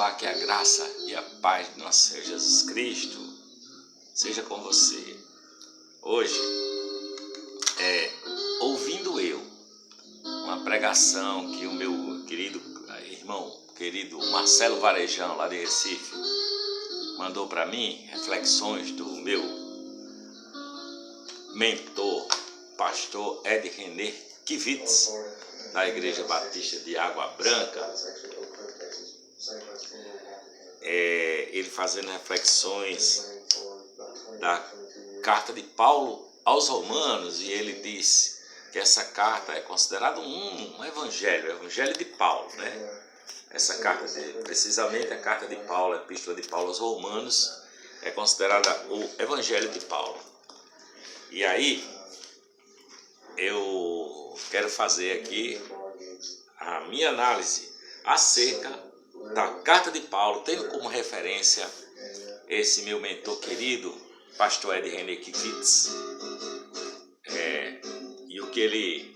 falar que a graça e a paz de nosso Senhor Jesus Cristo seja com você. Hoje, ouvindo eu uma pregação que o meu querido irmão, querido Marcelo Varejão, lá de Recife, mandou para mim, reflexões do meu mentor, pastor Ed René Kivitz, da Igreja Batista de Água Branca. Ele fazendo reflexões da carta de Paulo aos Romanos, e ele diz que essa carta é considerada um evangelho, o evangelho de Paulo, né? Essa carta, precisamente a carta de Paulo, a epístola de Paulo aos Romanos, é considerada o evangelho de Paulo. E aí, eu quero fazer aqui a minha análise acerca da carta de Paulo, tendo como referência esse meu mentor querido, pastor Ed René Kivitz, e o que ele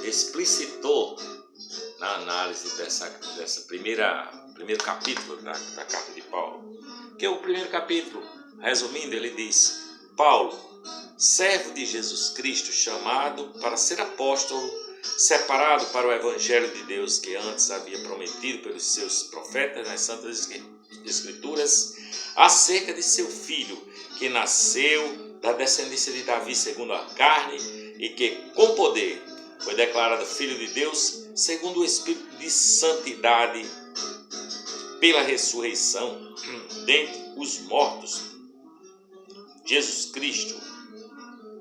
explicitou na análise dessa primeiro capítulo da carta de Paulo. Que é o primeiro capítulo, resumindo, ele diz: Paulo, servo de Jesus Cristo, chamado para ser apóstolo, separado para o evangelho de Deus que antes havia prometido pelos seus profetas nas santas escrituras, acerca de seu filho, que nasceu da descendência de Davi segundo a carne, e que com poder foi declarado filho de Deus segundo o Espírito de santidade, pela ressurreição dentre os mortos, Jesus Cristo,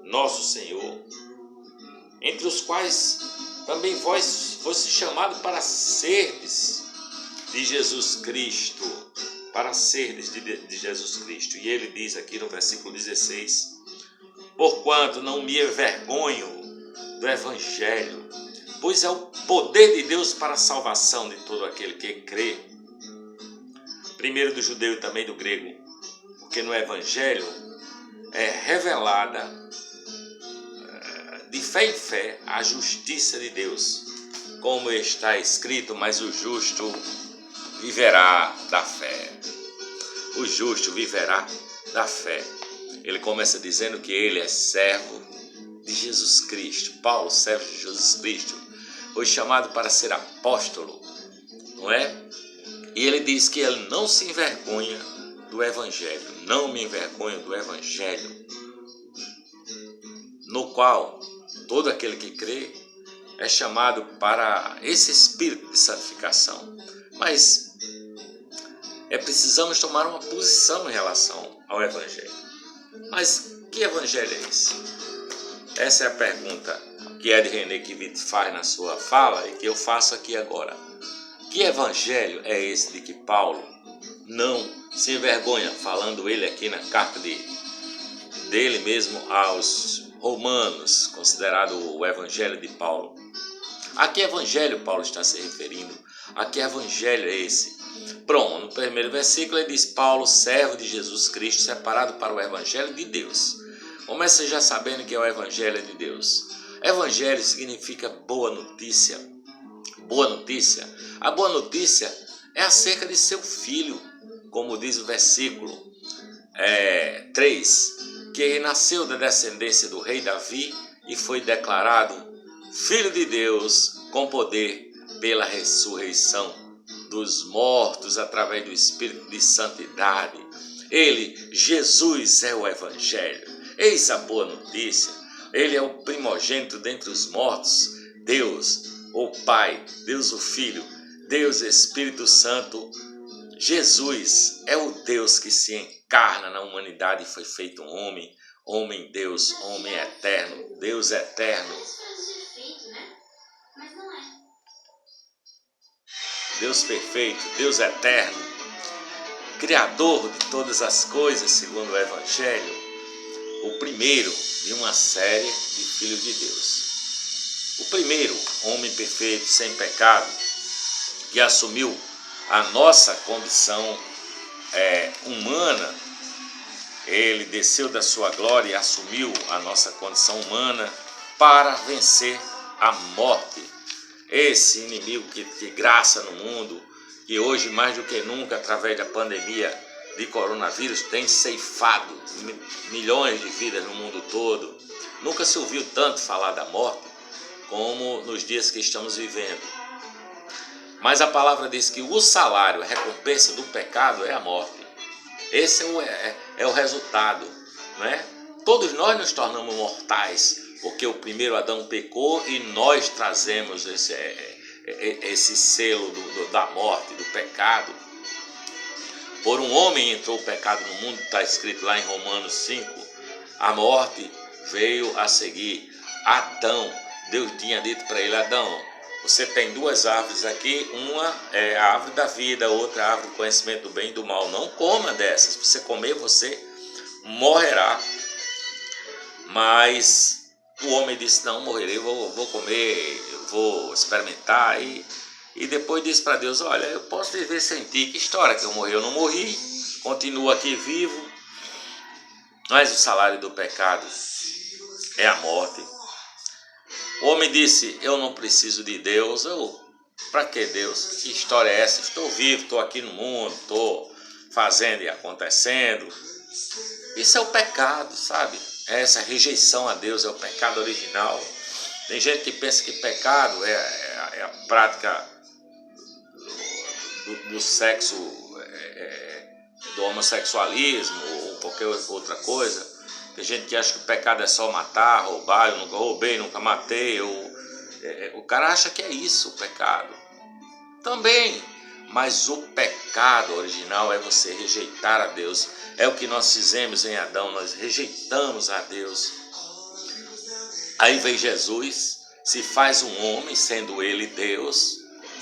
nosso Senhor, entre os quais também vós foste chamado para serdes de Jesus Cristo, para serdes de Jesus Cristo. E ele diz aqui no versículo 16: porquanto não me envergonho do Evangelho, pois é o poder de Deus para a salvação de todo aquele que crê, primeiro do judeu e também do grego, porque no Evangelho é revelada de fé em fé a justiça de Deus, como está escrito: mas o justo viverá da fé. O justo viverá da fé. Ele começa dizendo que ele é servo de Jesus Cristo. Paulo, servo de Jesus Cristo, foi chamado para ser apóstolo, não é? E ele diz que ele não se envergonha do Evangelho. Não me envergonho do Evangelho, no qual todo aquele que crê é chamado para esse espírito de santificação. Mas precisamos tomar uma posição em relação ao Evangelho. Mas que Evangelho é esse? Essa é a pergunta que Ed René Kivitz faz na sua fala e que eu faço aqui agora. Que Evangelho é esse de que Paulo não se envergonha, falando ele aqui na carta dele mesmo aos Romanos, considerado o Evangelho de Paulo? A que Evangelho Paulo está se referindo? A que Evangelho é esse? Pronto, no primeiro versículo ele diz: Paulo, servo de Jesus Cristo, separado para o Evangelho de Deus. Começa já sabendo que é o Evangelho de Deus. Evangelho significa boa notícia. Boa notícia. A boa notícia é acerca de seu filho, como diz o versículo 3, que nasceu da descendência do rei Davi e foi declarado filho de Deus com poder pela ressurreição dos mortos através do Espírito de santidade. Ele, Jesus, é o Evangelho. Eis a boa notícia. Ele é o primogênito dentre os mortos. Deus, o Pai, Deus o Filho, Deus Espírito Santo. Jesus é o Deus que se encarna na humanidade e foi feito um homem, homem Deus, homem eterno, Deus eterno. Deus perfeito, Deus eterno, Criador de todas as coisas, segundo o Evangelho, o primeiro de uma série de filhos de Deus. O primeiro homem perfeito, sem pecado, que assumiu a nossa condição humana. Ele desceu da sua glória e assumiu a nossa condição humana para vencer a morte. Esse inimigo que graça no mundo, que hoje, mais do que nunca, através da pandemia de coronavírus, tem ceifado milhões de vidas no mundo todo. Nunca se ouviu tanto falar da morte como nos dias que estamos vivendo. Mas a palavra diz que o salário, a recompensa do pecado é a morte. Esse é o resultado, né? Todos nós nos tornamos mortais, porque o primeiro Adão pecou e nós trazemos esse selo da morte, do pecado. Por um homem entrou o pecado no mundo, está escrito lá em Romanos 5. A morte veio a seguir Adão. Deus tinha dito para ele: Adão, você tem duas árvores aqui, uma é a árvore da vida, outra é a árvore do conhecimento do bem e do mal. Não coma dessas, se você comer, você morrerá. Mas o homem disse: não, morrerei, vou comer, vou experimentar. E depois disse para Deus: olha, eu posso viver sem ti. Que história que eu morri? Eu não morri, continuo aqui vivo. Mas o salário do pecado é a morte. O homem disse: eu não preciso de Deus. Para que Deus? Que história é essa? Estou vivo, estou aqui no mundo, estou fazendo e acontecendo. Isso é o pecado, sabe? Essa rejeição a Deus é o pecado original. Tem gente que pensa que pecado é a prática do sexo, do homossexualismo ou qualquer outra coisa. Tem gente que acha que o pecado é só matar, roubar. Eu nunca roubei, nunca matei. O cara acha que é isso o pecado. Também. Mas o pecado original é você rejeitar a Deus. É o que nós fizemos em Adão. Nós rejeitamos a Deus. Aí vem Jesus, se faz um homem, sendo ele Deus.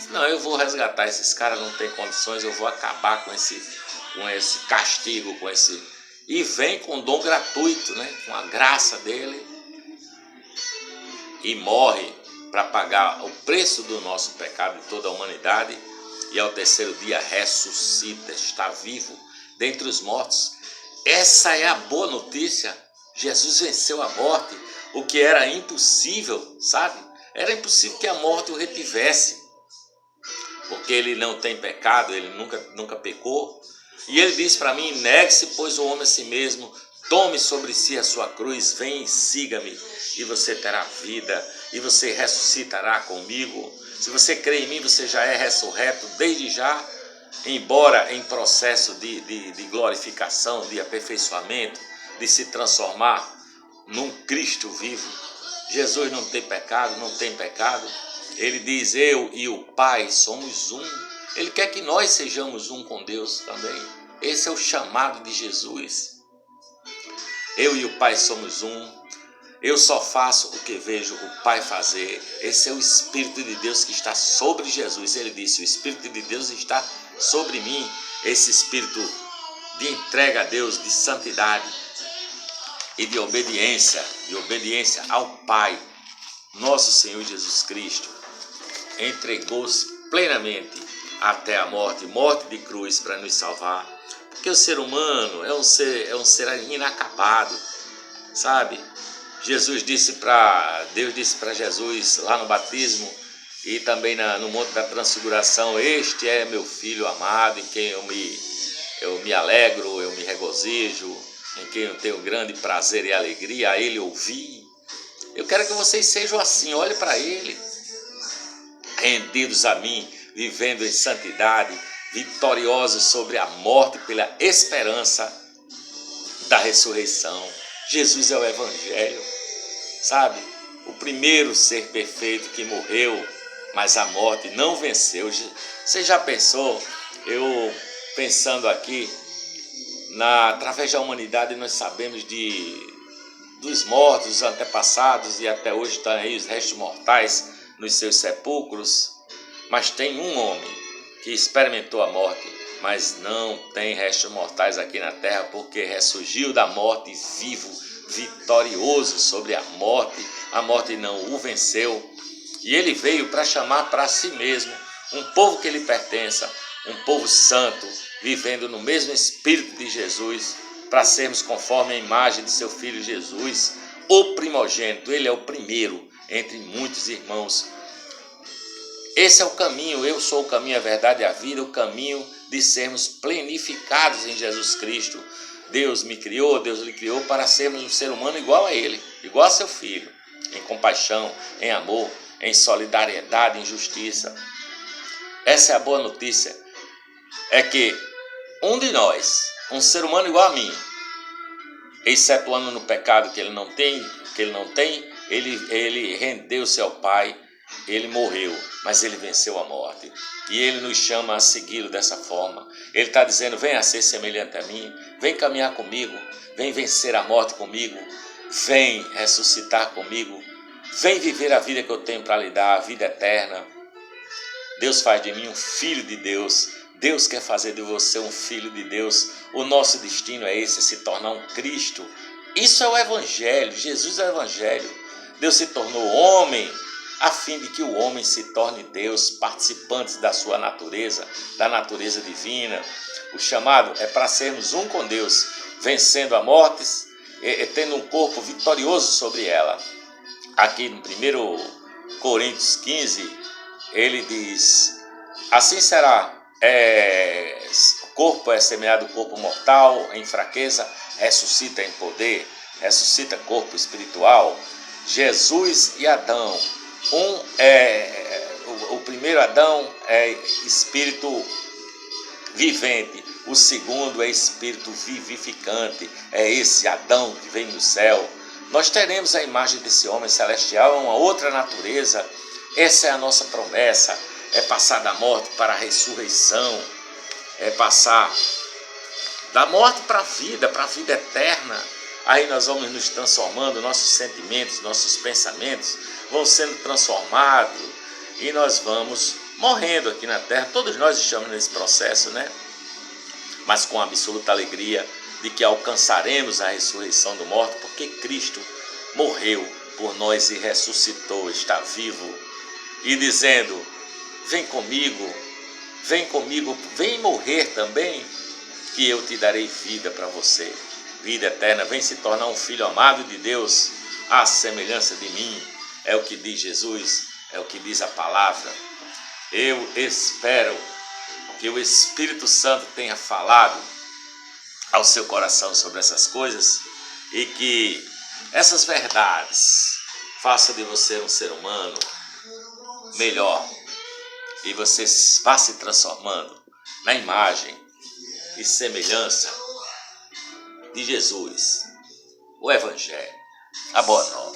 Não, eu vou resgatar esses caras, não tem condições. Eu vou acabar com esse castigo, com esse... E vem com dom gratuito, né? Com a graça dele, e morre para pagar o preço do nosso pecado de toda a humanidade, e ao terceiro dia ressuscita, está vivo dentre os mortos. Essa é a boa notícia. Jesus venceu a morte, o que era impossível, sabe? Era impossível que a morte o retivesse, porque ele não tem pecado, ele nunca pecou. E ele diz para mim: negue-se, pois, o homem a si mesmo, tome sobre si a sua cruz, vem e siga-me, e você terá vida, e você ressuscitará comigo. Se você crê em mim, você já é ressurreto desde já, embora em processo de glorificação, de aperfeiçoamento, de se transformar num Cristo vivo. Jesus não tem pecado, não tem pecado. Ele diz: eu e o Pai somos um. Ele quer que nós sejamos um com Deus também. Esse é o chamado de Jesus. Eu e o Pai somos um. Eu só faço o que vejo o Pai fazer. Esse é o Espírito de Deus que está sobre Jesus. Ele disse: o Espírito de Deus está sobre mim. Esse Espírito de entrega a Deus, de santidade e de obediência ao Pai. Nosso Senhor Jesus Cristo entregou-se plenamente até a morte de cruz, para nos salvar. Porque o ser humano é um ser inacabado, sabe? Deus disse para Jesus lá no batismo e também no Monte da Transfiguração: este é meu Filho amado, em quem eu me alegro, eu me regozijo, em quem eu tenho grande prazer e alegria, a ele ouvi. Eu quero que vocês sejam assim, olhe para ele, rendidos a mim, vivendo em santidade, vitoriosos sobre a morte pela esperança da ressurreição. Jesus é o Evangelho, sabe? O primeiro ser perfeito que morreu, mas a morte não venceu. Você já pensou? Eu pensando aqui, através da humanidade nós sabemos dos mortos, dos antepassados, e até hoje estão aí os restos mortais nos seus sepulcros. Mas tem um homem que experimentou a morte, mas não tem restos mortais aqui na terra, porque ressurgiu da morte vivo, vitorioso sobre a morte não o venceu, e ele veio para chamar para si mesmo um povo que lhe pertença, um povo santo, vivendo no mesmo Espírito de Jesus, para sermos conforme a imagem de seu Filho Jesus, o primogênito. Ele é o primeiro entre muitos irmãos, Esse é o caminho, eu sou o caminho, a verdade e a vida, o caminho de sermos plenificados em Jesus Cristo. Deus me criou, Deus lhe criou para sermos um ser humano igual a Ele, igual a seu Filho, em compaixão, em amor, em solidariedade, em justiça. Essa é a boa notícia, é que um de nós, um ser humano igual a mim, excetuando no pecado que ele não tem, ele rendeu-se ao Pai, ele morreu, mas ele venceu a morte. E ele nos chama a segui-lo dessa forma. Ele está dizendo, venha ser semelhante a mim, vem caminhar comigo, vem vencer a morte comigo, vem ressuscitar comigo, vem viver a vida que eu tenho para lhe dar, a vida eterna. Deus faz de mim um filho de Deus. Deus quer fazer de você um filho de Deus. O nosso destino é esse, se tornar um Cristo. Isso é o Evangelho, Jesus é o Evangelho. Deus se tornou homem a fim de que o homem se torne Deus, participante da sua natureza, da natureza divina. O chamado é para sermos um com Deus, vencendo a morte, tendo um corpo vitorioso sobre ela. Aqui no 1 Coríntios 15, ele diz, assim será, o corpo é semelhante ao corpo mortal, em fraqueza, ressuscita em poder, ressuscita corpo espiritual. Jesus e Adão, o primeiro Adão é espírito vivente, o segundo é espírito vivificante, é esse Adão que vem do céu. Nós teremos a imagem desse homem celestial, uma outra natureza. Essa é a nossa promessa, é passar da morte para a ressurreição, é passar da morte para a vida eterna. Aí nós vamos nos transformando, nossos sentimentos, nossos pensamentos vão sendo transformados e nós vamos morrendo aqui na terra. Todos nós estamos nesse processo, né? Mas com absoluta alegria de que alcançaremos a ressurreição do morto, porque Cristo morreu por nós e ressuscitou, está vivo. E dizendo, vem comigo, vem morrer também, que eu te darei vida para você. Vida eterna, vem se tornar um filho amado de Deus, à semelhança de mim. É o que diz Jesus, é o que diz a palavra. Eu espero que o Espírito Santo tenha falado ao seu coração sobre essas coisas e que essas verdades façam de você um ser humano melhor e você vá se transformando na imagem e semelhança de Jesus, o Evangelho, a boa nova.